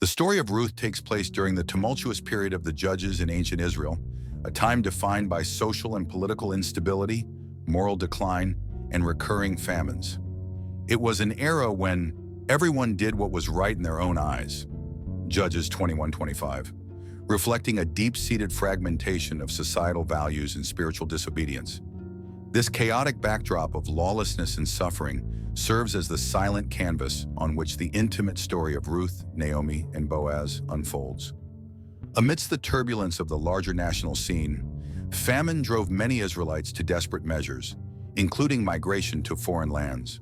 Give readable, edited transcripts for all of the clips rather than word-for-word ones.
The story of Ruth takes place during the tumultuous period of the judges in ancient Israel, a time defined by social and political instability, moral decline, and recurring famines. It was an era when everyone did what was right in their own eyes. Judges 21:25, reflecting a deep-seated fragmentation of societal values and spiritual disobedience. This chaotic backdrop of lawlessness and suffering serves as the silent canvas on which the intimate story of Ruth, Naomi, and Boaz unfolds. Amidst the turbulence of the larger national scene, famine drove many Israelites to desperate measures, including migration to foreign lands.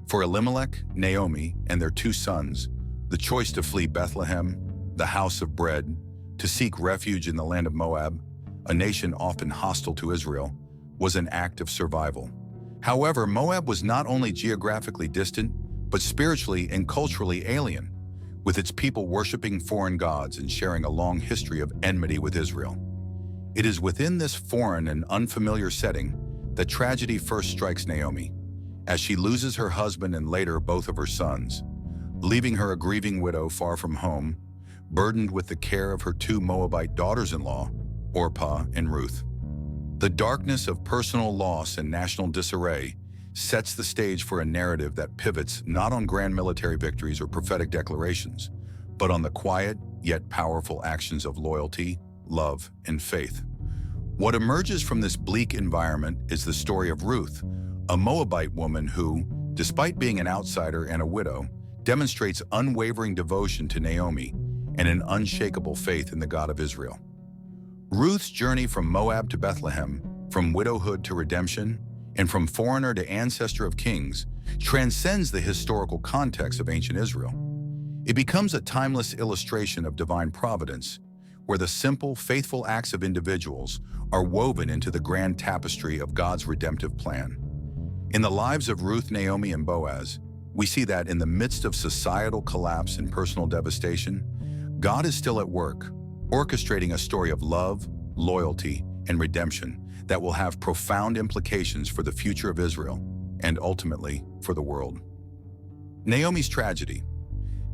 For Elimelech, Naomi, and their two sons, the choice to flee Bethlehem, the house of bread, to seek refuge in the land of Moab, a nation often hostile to Israel, was an act of survival. However, Moab was not only geographically distant, but spiritually and culturally alien, with its people worshiping foreign gods and sharing a long history of enmity with Israel. It is within this foreign and unfamiliar setting that tragedy first strikes Naomi, as she loses her husband and later both of her sons, leaving her a grieving widow far from home, burdened with the care of her two Moabite daughters-in-law, Orpah and Ruth. The darkness of personal loss and national disarray sets the stage for a narrative that pivots not on grand military victories or prophetic declarations, but on the quiet yet powerful actions of loyalty, love, and faith. What emerges from this bleak environment is the story of Ruth, a Moabite woman who, despite being an outsider and a widow, demonstrates unwavering devotion to Naomi and an unshakable faith in the God of Israel. Ruth's journey from Moab to Bethlehem, from widowhood to redemption, and from foreigner to ancestor of kings, transcends the historical context of ancient Israel. It becomes a timeless illustration of divine providence, where the simple, faithful acts of individuals are woven into the grand tapestry of God's redemptive plan. In the lives of Ruth, Naomi, and Boaz, we see that in the midst of societal collapse and personal devastation, God is still at work, orchestrating a story of love, loyalty, and redemption that will have profound implications for the future of Israel and ultimately for the world. Naomi's tragedy.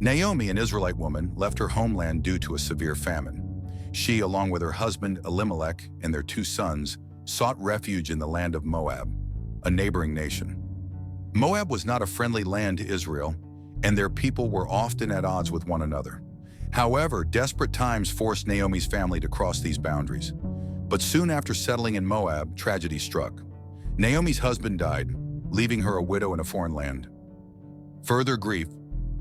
Naomi, an Israelite woman, left her homeland due to a severe famine. She, along with her husband Elimelech and their two sons, sought refuge in the land of Moab, a neighboring nation. Moab was not a friendly land to Israel, and their people were often at odds with one another. However, desperate times forced Naomi's family to cross these boundaries. But soon after settling in Moab, tragedy struck. Naomi's husband died, leaving her a widow in a foreign land. Further grief,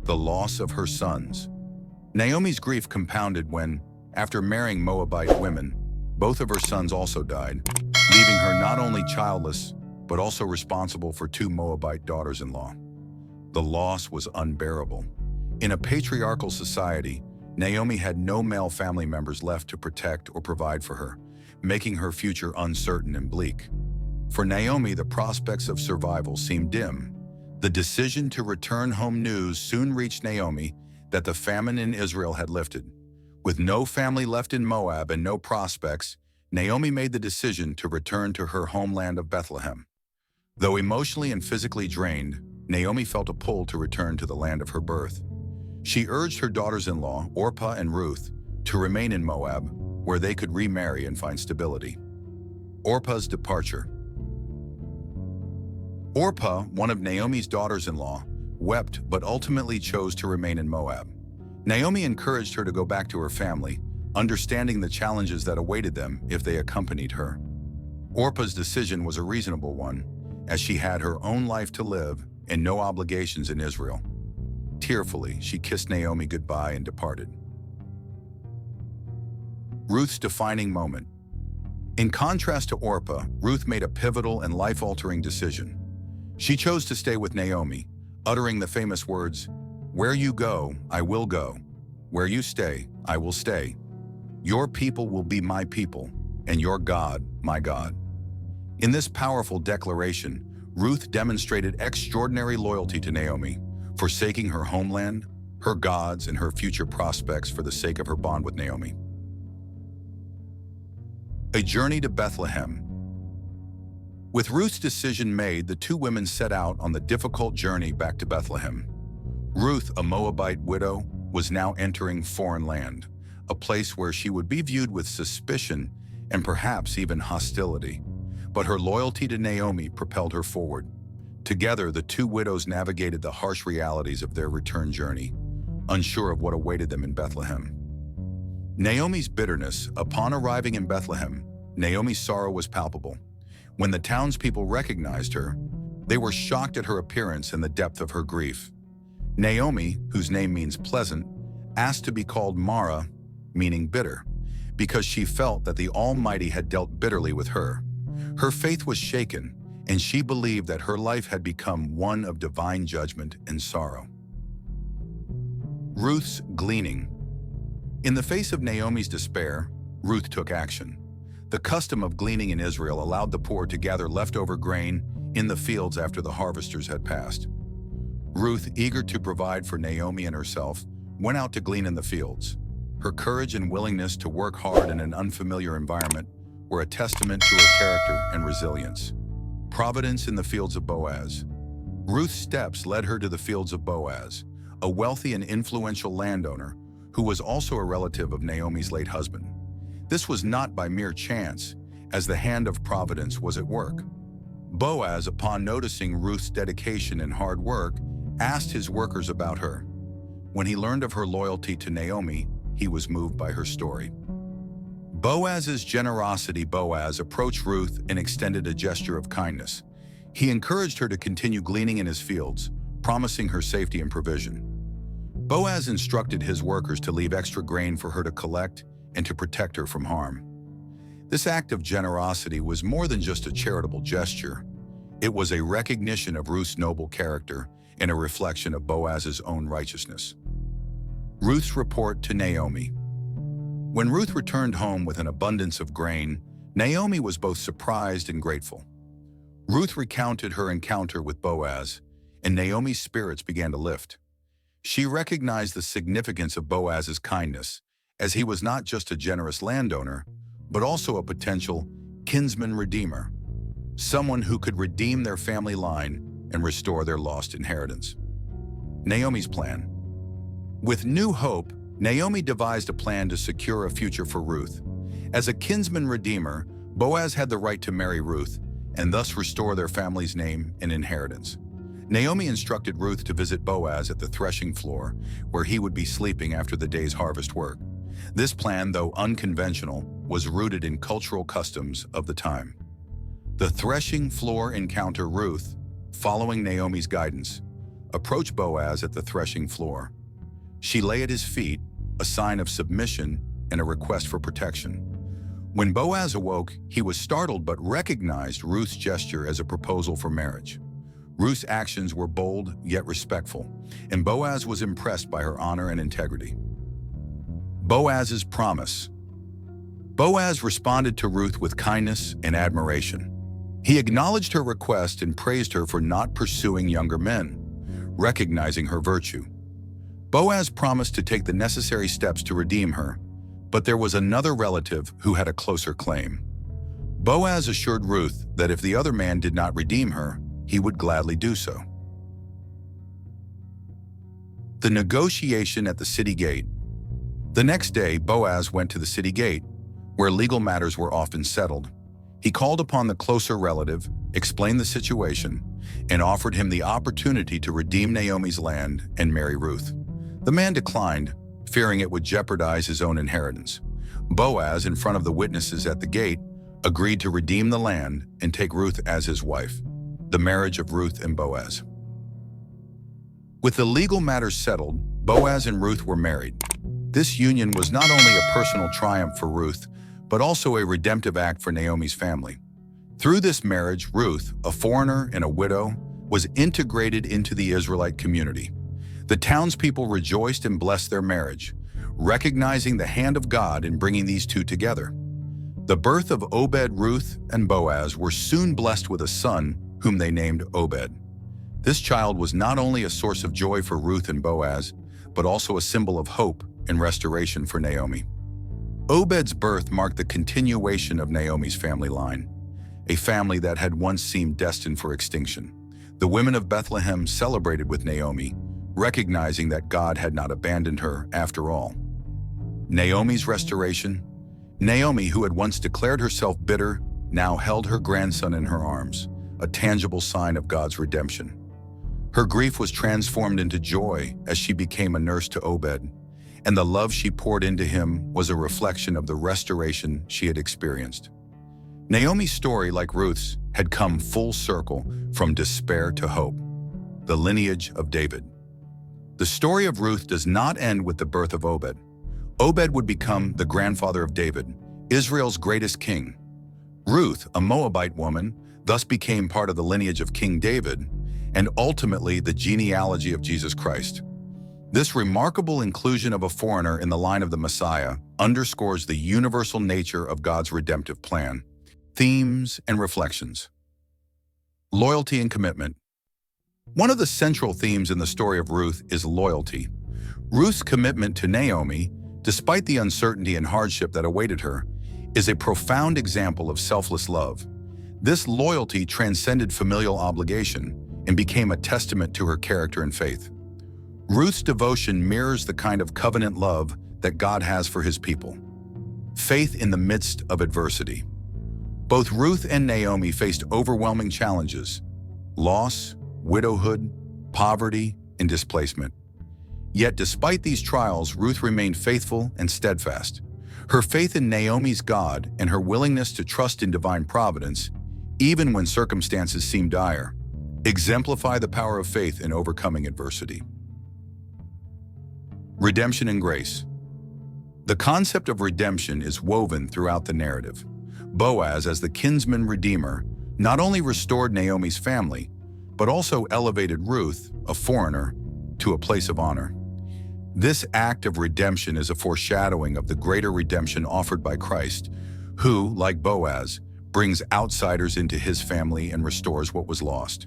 the loss of her sons. Naomi's grief compounded when, after marrying Moabite women, both of her sons also died, leaving her not only childless, but also responsible for two Moabite daughters-in-law. The loss was unbearable. In a patriarchal society, Naomi had no male family members left to protect or provide for her, making her future uncertain and bleak. For Naomi, the prospects of survival seemed dim. The decision to return home news soon reached Naomi that the famine in Israel had lifted. With no family left in Moab and no prospects, Naomi made the decision to return to her homeland of Bethlehem. Though emotionally and physically drained, Naomi felt a pull to return to the land of her birth. She urged her daughters-in-law, Orpah and Ruth, to remain in Moab, where they could remarry and find stability. Orpah's departure. Orpah, one of Naomi's daughters-in-law, wept but ultimately chose to remain in Moab. Naomi encouraged her to go back to her family, understanding the challenges that awaited them if they accompanied her. Orpah's decision was a reasonable one, as she had her own life to live and no obligations in Israel. Tearfully, she kissed Naomi goodbye and departed. Ruth's defining moment. In contrast to Orpah, Ruth made a pivotal and life-altering decision. She chose to stay with Naomi, uttering the famous words, "Where you go, I will go. Where you stay, I will stay. Your people will be my people, and your God, my God." In this powerful declaration, Ruth demonstrated extraordinary loyalty to Naomi, forsaking her homeland, her gods, and her future prospects for the sake of her bond with Naomi. A journey to Bethlehem. With Ruth's decision made, the two women set out on the difficult journey back to Bethlehem. Ruth, a Moabite widow, was now entering foreign land, a place where she would be viewed with suspicion and perhaps even hostility. But her loyalty to Naomi propelled her forward. Together, the two widows navigated the harsh realities of their return journey, unsure of what awaited them in Bethlehem. Naomi's bitterness. Upon arriving in Bethlehem, Naomi's sorrow was palpable. When the townspeople recognized her, they were shocked at her appearance and the depth of her grief. Naomi, whose name means pleasant, asked to be called Mara, meaning bitter, because she felt that the Almighty had dealt bitterly with her. Her faith was shaken, and she believed that her life had become one of divine judgment and sorrow. Ruth's gleaning. In the face of Naomi's despair, Ruth took action. The custom of gleaning in Israel allowed the poor to gather leftover grain in the fields after the harvesters had passed. Ruth, eager to provide for Naomi and herself, went out to glean in the fields. Her courage and willingness to work hard in an unfamiliar environment were a testament to her character and resilience. Providence in the fields of Boaz. Ruth's steps led her to the fields of Boaz, a wealthy and influential landowner who was also a relative of Naomi's late husband. This was not by mere chance, as the hand of providence was at work. Boaz, upon noticing Ruth's dedication and hard work, asked his workers about her. When he learned of her loyalty to Naomi, he was moved by her story. Boaz's generosity. Boaz approached Ruth and extended a gesture of kindness. He encouraged her to continue gleaning in his fields, promising her safety and provision. Boaz instructed his workers to leave extra grain for her to collect and to protect her from harm. This act of generosity was more than just a charitable gesture. It was a recognition of Ruth's noble character and a reflection of Boaz's own righteousness. Ruth's report to Naomi. When Ruth returned home with an abundance of grain, Naomi was both surprised and grateful. Ruth recounted her encounter with Boaz, and Naomi's spirits began to lift. She recognized the significance of Boaz's kindness, as he was not just a generous landowner, but also a potential kinsman redeemer, someone who could redeem their family line and restore their lost inheritance. Naomi's plan. With new hope, Naomi devised a plan to secure a future for Ruth. As a kinsman redeemer, Boaz had the right to marry Ruth and thus restore their family's name and inheritance. Naomi instructed Ruth to visit Boaz at the threshing floor, where he would be sleeping after the day's harvest work. This plan, though unconventional, was rooted in cultural customs of the time. The threshing floor encounter. Ruth, following Naomi's guidance, approached Boaz at the threshing floor. She lay at his feet, a sign of submission and a request for protection. When Boaz awoke, he was startled but recognized Ruth's gesture as a proposal for marriage. Ruth's actions were bold yet respectful, and Boaz was impressed by her honor and integrity. Boaz's promise. Boaz responded to Ruth with kindness and admiration. He acknowledged her request and praised her for not pursuing younger men, recognizing her virtue. Boaz promised to take the necessary steps to redeem her, but there was another relative who had a closer claim. Boaz assured Ruth that if the other man did not redeem her, he would gladly do so. The negotiation at the city gate. The next day, Boaz went to the city gate, where legal matters were often settled. He called upon the closer relative, explained the situation, and offered him the opportunity to redeem Naomi's land and marry Ruth. The man declined, fearing it would jeopardize his own inheritance. Boaz, in front of the witnesses at the gate, agreed to redeem the land and take Ruth as his wife. The marriage of Ruth and Boaz. With the legal matters settled, Boaz and Ruth were married. This union was not only a personal triumph for Ruth, but also a redemptive act for Naomi's family. Through this marriage, Ruth, a foreigner and a widow, was integrated into the Israelite community. The townspeople rejoiced and blessed their marriage, recognizing the hand of God in bringing these two together. The birth of Obed, Ruth, and Boaz were soon blessed with a son, whom they named Obed. This child was not only a source of joy for Ruth and Boaz, but also a symbol of hope and restoration for Naomi. Obed's birth marked the continuation of Naomi's family line, a family that had once seemed destined for extinction. The women of Bethlehem celebrated with Naomi, recognizing that God had not abandoned her after all. Naomi's restoration. Naomi, who had once declared herself bitter, now held her grandson in her arms, a tangible sign of God's redemption. Her grief was transformed into joy as she became a nurse to Obed, and the love she poured into him was a reflection of the restoration she had experienced. Naomi's story, like Ruth's, had come full circle from despair to hope. The lineage of David. The story of Ruth does not end with the birth of Obed. Obed would become the grandfather of David, Israel's greatest king. Ruth, a Moabite woman, thus became part of the lineage of King David and ultimately the genealogy of Jesus Christ. This remarkable inclusion of a foreigner in the line of the Messiah underscores the universal nature of God's redemptive plan. Themes and reflections. Loyalty and commitment. One of the central themes in the story of Ruth is loyalty. Ruth's commitment to Naomi, despite the uncertainty and hardship that awaited her, is a profound example of selfless love. This loyalty transcended familial obligation and became a testament to her character and faith. Ruth's devotion mirrors the kind of covenant love that God has for his people. Faith in the midst of adversity. Both Ruth and Naomi faced overwhelming challenges: loss, widowhood, poverty, and displacement. Yet despite these trials, Ruth remained faithful and steadfast. Her faith in Naomi's God and her willingness to trust in divine providence, even when circumstances seemed dire, exemplify the power of faith in overcoming adversity. Redemption and grace. The concept of redemption is woven throughout the narrative. Boaz, as the kinsman redeemer, not only restored Naomi's family, but also elevated Ruth, a foreigner, to a place of honor. This act of redemption is a foreshadowing of the greater redemption offered by Christ, who, like Boaz, brings outsiders into his family and restores what was lost.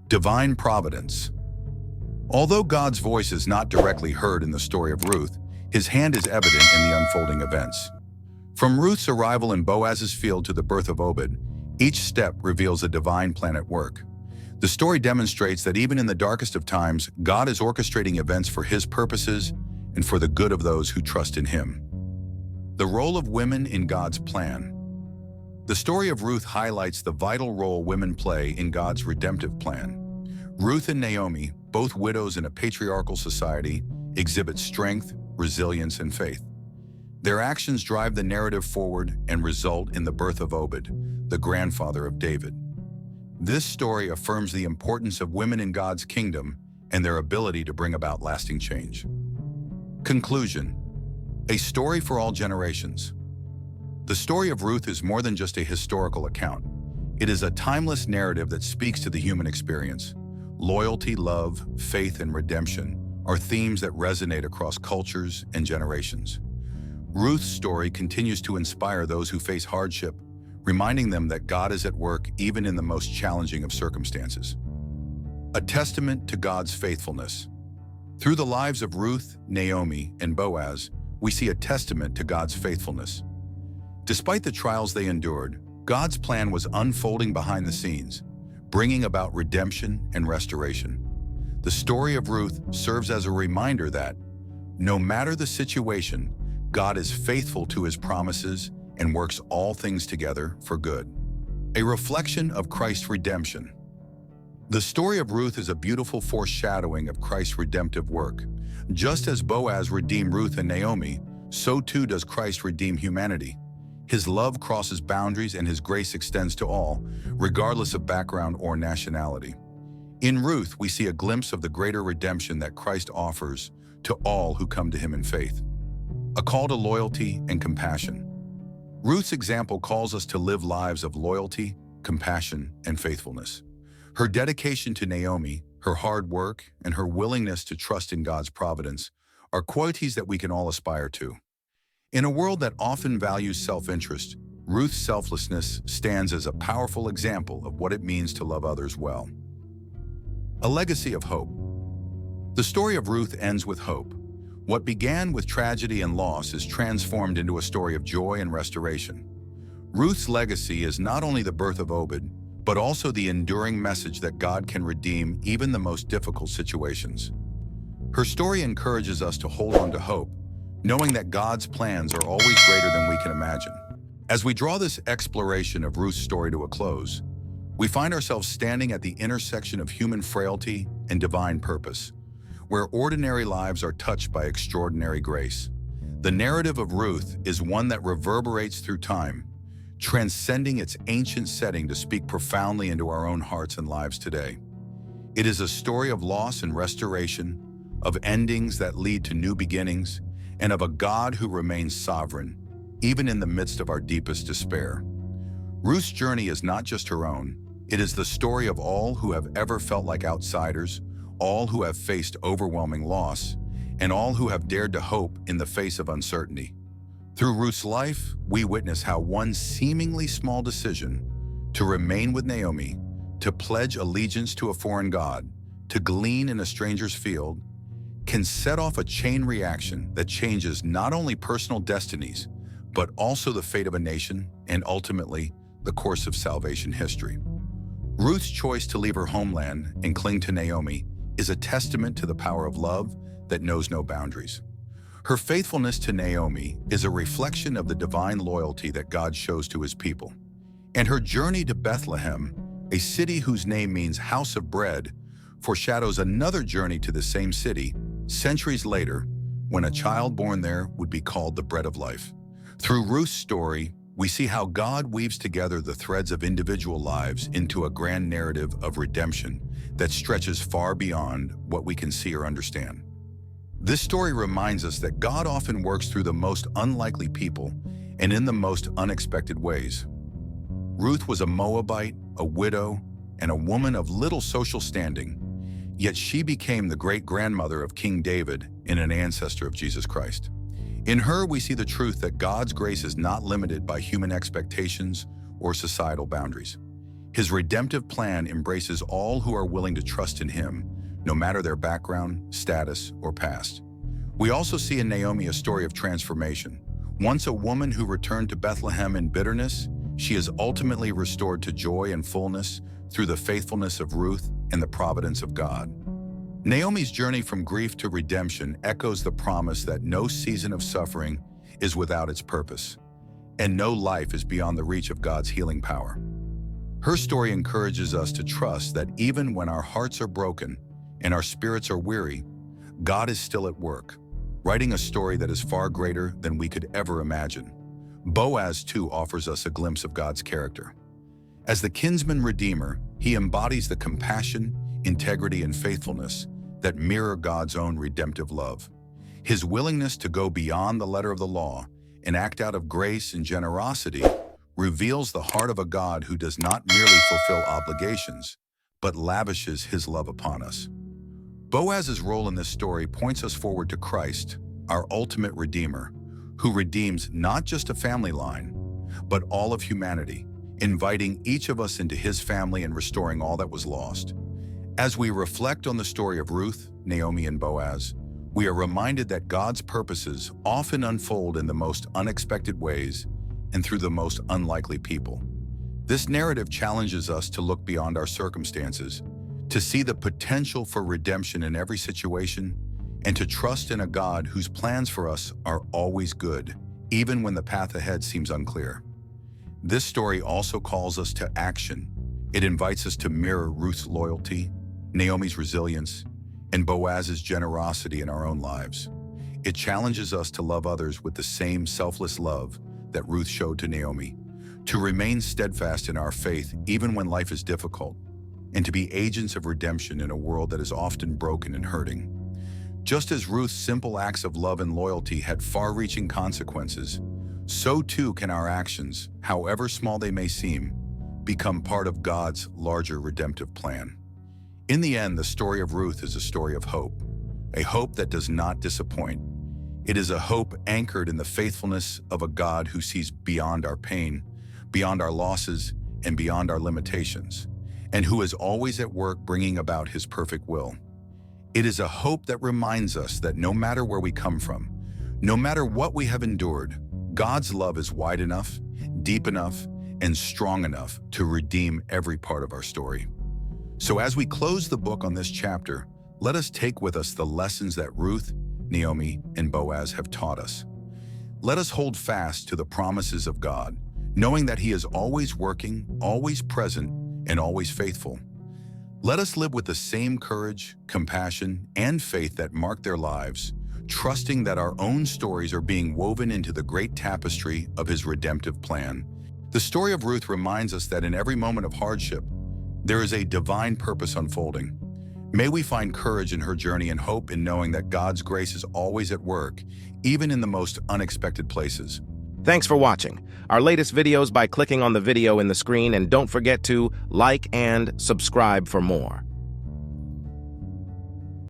Divine providence. Although God's voice is not directly heard in the story of Ruth, his hand is evident in the unfolding events. From Ruth's arrival in Boaz's field to the birth of Obed, each step reveals a divine plan at work. The story demonstrates that even in the darkest of times, God is orchestrating events for his purposes and for the good of those who trust in him. The role of women in God's plan. The story of Ruth highlights the vital role women play in God's redemptive plan. Ruth and Naomi, both widows in a patriarchal society, exhibit strength, resilience, and faith. Their actions drive the narrative forward and result in the birth of Obed, the grandfather of David. This story affirms the importance of women in God's kingdom and their ability to bring about lasting change. Conclusion. A story for all generations. The story of Ruth is more than just a historical account. It is a timeless narrative that speaks to the human experience. Loyalty, love, faith, and redemption are themes that resonate across cultures and generations. Ruth's story continues to inspire those who face hardship, reminding them that God is at work even in the most challenging of circumstances. A testament to God's faithfulness. Through the lives of Ruth, Naomi, and Boaz, we see a testament to God's faithfulness. Despite the trials they endured, God's plan was unfolding behind the scenes, bringing about redemption and restoration. The story of Ruth serves as a reminder that, no matter the situation, God is faithful to his promises and works all things together for good. A reflection of Christ's redemption. The story of Ruth is a beautiful foreshadowing of Christ's redemptive work. Just as Boaz redeemed Ruth and Naomi, so too does Christ redeem humanity. His love crosses boundaries and his grace extends to all, regardless of background or nationality. In Ruth, we see a glimpse of the greater redemption that Christ offers to all who come to him in faith. A call to loyalty and compassion. Ruth's example calls us to live lives of loyalty, compassion, and faithfulness. Her dedication to Naomi, her hard work, and her willingness to trust in God's providence are qualities that we can all aspire to. In a world that often values self-interest, Ruth's selflessness stands as a powerful example of what it means to love others well. A legacy of hope. The story of Ruth ends with hope. What began with tragedy and loss is transformed into a story of joy and restoration. Ruth's legacy is not only the birth of Obed, but also the enduring message that God can redeem even the most difficult situations. Her story encourages us to hold on to hope, knowing that God's plans are always greater than we can imagine. As we draw this exploration of Ruth's story to a close, we find ourselves standing at the intersection of human frailty and divine purpose, where ordinary lives are touched by extraordinary grace. The narrative of Ruth is one that reverberates through time, transcending its ancient setting to speak profoundly into our own hearts and lives today. It is a story of loss and restoration, of endings that lead to new beginnings, and of a God who remains sovereign, even in the midst of our deepest despair. Ruth's journey is not just her own. It is the story of all who have ever felt like outsiders, all who have faced overwhelming loss, and all who have dared to hope in the face of uncertainty. Through Ruth's life, we witness how one seemingly small decision to remain with Naomi, to pledge allegiance to a foreign god, to glean in a stranger's field, can set off a chain reaction that changes not only personal destinies, but also the fate of a nation and ultimately the course of salvation history. Ruth's choice to leave her homeland and cling to Naomi is a testament to the power of love that knows no boundaries. Her faithfulness to Naomi is a reflection of the divine loyalty that God shows to his people. And her journey to Bethlehem, a city whose name means house of bread, foreshadows another journey to the same city, centuries later, when a child born there would be called the bread of life. Through Ruth's story, we see how God weaves together the threads of individual lives into a grand narrative of redemption that stretches far beyond what we can see or understand. This story reminds us that God often works through the most unlikely people and in the most unexpected ways. Ruth was a Moabite, a widow, and a woman of little social standing, yet she became the great-grandmother of King David and an ancestor of Jesus Christ. In her, we see the truth that God's grace is not limited by human expectations or societal boundaries. His redemptive plan embraces all who are willing to trust in him, no matter their background, status, or past. We also see in Naomi a story of transformation. Once a woman who returned to Bethlehem in bitterness, she is ultimately restored to joy and fullness through the faithfulness of Ruth and the providence of God. Naomi's journey from grief to redemption echoes the promise that no season of suffering is without its purpose, and no life is beyond the reach of God's healing power. Her story encourages us to trust that even when our hearts are broken and our spirits are weary, God is still at work, writing a story that is far greater than we could ever imagine. Boaz, too, offers us a glimpse of God's character. As the kinsman redeemer, he embodies the compassion, integrity, and faithfulness that mirror God's own redemptive love. His willingness to go beyond the letter of the law and act out of grace and generosity reveals the heart of a God who does not merely fulfill obligations, but lavishes his love upon us. Boaz's role in this story points us forward to Christ, our ultimate Redeemer, who redeems not just a family line, but all of humanity, inviting each of us into his family and restoring all that was lost. As we reflect on the story of Ruth, Naomi, and Boaz, we are reminded that God's purposes often unfold in the most unexpected ways and through the most unlikely people. This narrative challenges us to look beyond our circumstances, to see the potential for redemption in every situation, and to trust in a God whose plans for us are always good, even when the path ahead seems unclear. This story also calls us to action. It invites us to mirror Ruth's loyalty, Naomi's resilience, and Boaz's generosity in our own lives. It challenges us to love others with the same selfless love that Ruth showed to Naomi, to remain steadfast in our faith even when life is difficult, and to be agents of redemption in a world that is often broken and hurting. Just as Ruth's simple acts of love and loyalty had far-reaching consequences, so too can our actions, however small they may seem, become part of God's larger redemptive plan. In the end, the story of Ruth is a story of hope, a hope that does not disappoint. It is a hope anchored in the faithfulness of a God who sees beyond our pain, beyond our losses, and beyond our limitations, and who is always at work bringing about his perfect will. It is a hope that reminds us that no matter where we come from, no matter what we have endured, God's love is wide enough, deep enough, and strong enough to redeem every part of our story. So as we close the book on this chapter, let us take with us the lessons that Ruth, Naomi, and Boaz have taught us. Let us hold fast to the promises of God, knowing that He is always working, always present, and always faithful. Let us live with the same courage, compassion, and faith that marked their lives, trusting that our own stories are being woven into the great tapestry of His redemptive plan. The story of Ruth reminds us that in every moment of hardship, there is a divine purpose unfolding. May we find courage in her journey and hope in knowing that God's grace is always at work, even in the most unexpected places. Thanks for watching our latest videos by clicking on the video in the screen, and don't forget to like and subscribe for more.